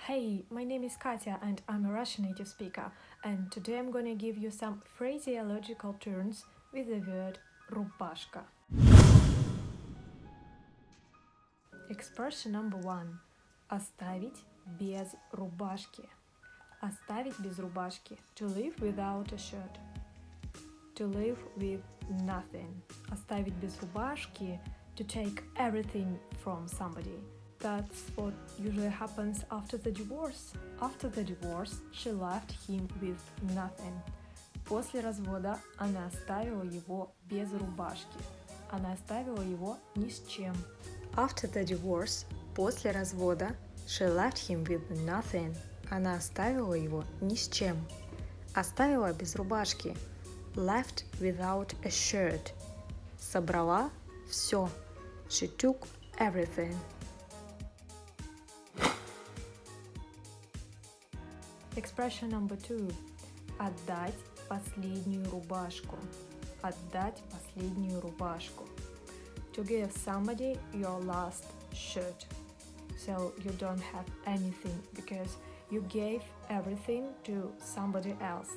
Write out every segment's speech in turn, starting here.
Hey, my name is Katya and I'm a Russian native speaker, and today I'm gonna give you some phraseological terms with the word рубашка. Expression number 1. Оставить без рубашки. Оставить без рубашки. To live without a shirt. To live with nothing. Оставить без рубашки. To take everything from somebody. That's what usually happens after the divorce. After the divorce, she left him with nothing. После развода она оставила его без рубашки. Она оставила его ни с чем. After the divorce, после развода, she left him with nothing. Она оставила его ни с чем. Оставила без рубашки. Left without a shirt. Собрала все. She took everything. Expression number 2. Отдать последнюю рубашку. Отдать последнюю рубашку. To give somebody your last shirt. So you don't have anything because you gave everything to somebody else.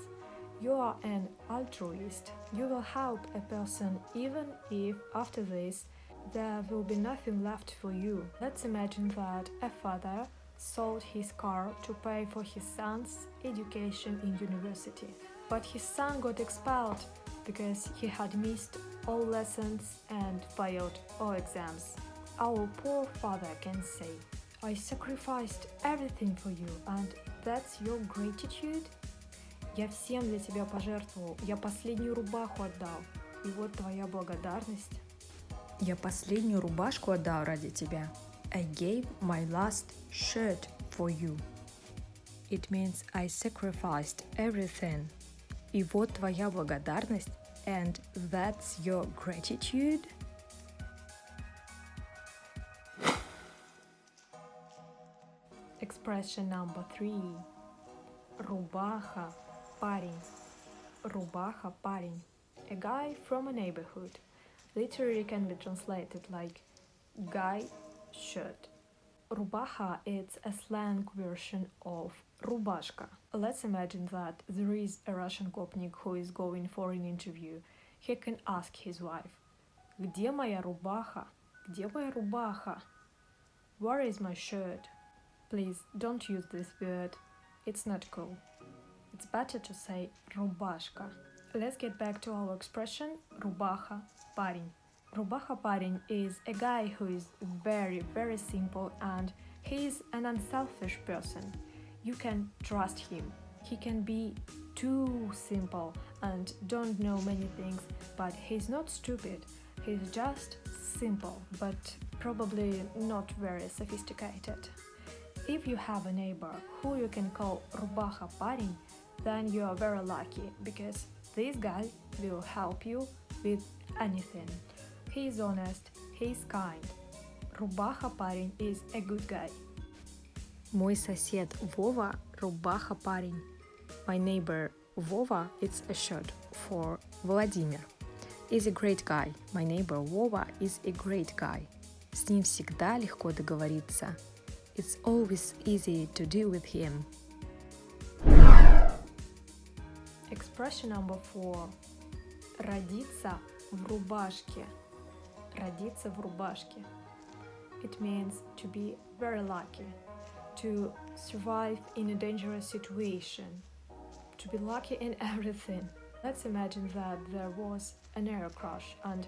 You are an altruist. You will help a person even if after this there will be nothing left for you. Let's imagine that a father sold his car to pay for his son's education in university. But his son got expelled because he had missed all lessons and failed all exams. Our poor father can say, I sacrificed everything for you, and that's your gratitude? Я всем для тебя пожертвовал, я последнюю рубаху отдал, и вот твоя благодарность. Я последнюю рубашку отдал ради тебя. I gave my last shirt for you. It means I sacrificed everything. И вот твоя благодарность, and that's your gratitude. Expression number 3. Рубаха-парень. Рубаха-парень. A guy from a neighborhood. Literally can be translated like guy shirt. Рубаха is a slang version of рубашка. Let's imagine that there is a Russian gopnik who is going for an interview. He can ask his wife, Где моя рубаха? Где моя рубаха? Where is my shirt? Please don't use this word. It's not cool. It's better to say рубашка. Let's get back to our expression рубаха-парень. Рубаха-парень is a guy who is very simple and he is an unselfish person. You can trust him. He can be too simple and don't know many things, but he's not stupid. He's just simple, but probably not very sophisticated. If you have a neighbor who you can call рубаха-парень, then you are very lucky because this guy will help you with anything. He is honest, he is kind. Рубаха-парень is a good guy. Мой сосед Вова рубаха-парень. My neighbor Vova, it's a short for Владимир. Is a great guy. My neighbor Vova is a great guy. С ним всегда легко договориться. It's always easy to deal with him. Expression number 4. Родиться в рубашке. Родиться в рубашке. It means to be very lucky, to survive in a dangerous situation, to be lucky in everything. Let's imagine that there was an air crash and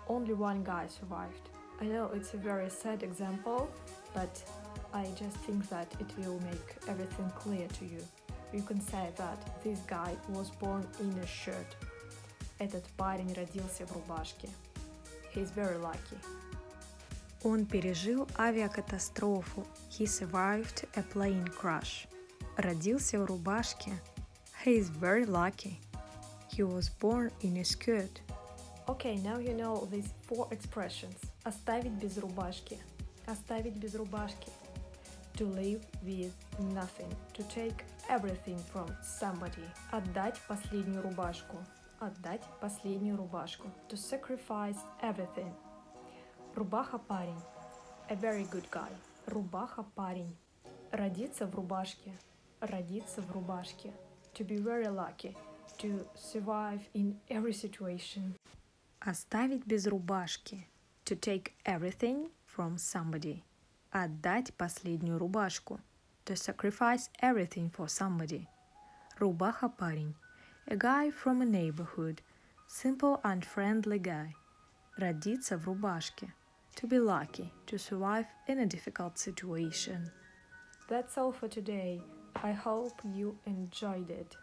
only one guy survived. I know it's a very sad example, but I just think that it will make everything clear to you. You can say that this guy was born in a shirt. Этот парень родился в рубашке. He's very lucky. Он пережил авиакатастрофу. He survived a plane crash. Родился в рубашке. He is very lucky. He was born in a skirt. Okay, now you know these 4 expressions. Оставить без рубашки. Оставить без рубашки. To live with nothing. To take everything from somebody. Отдать последнюю рубашку. Отдать последнюю рубашку. To sacrifice everything. Рубаха-парень. A very good guy. Рубаха-парень. Родиться в рубашке. Родиться в рубашке. To be very lucky. To survive in every situation. Оставить без рубашки. To take everything from somebody. Отдать последнюю рубашку. To sacrifice everything for somebody. Рубаха-парень. A guy from a neighborhood. Simple and friendly guy. Родиться в рубашке. To be lucky, to survive in a difficult situation. That's all for today. I hope you enjoyed it.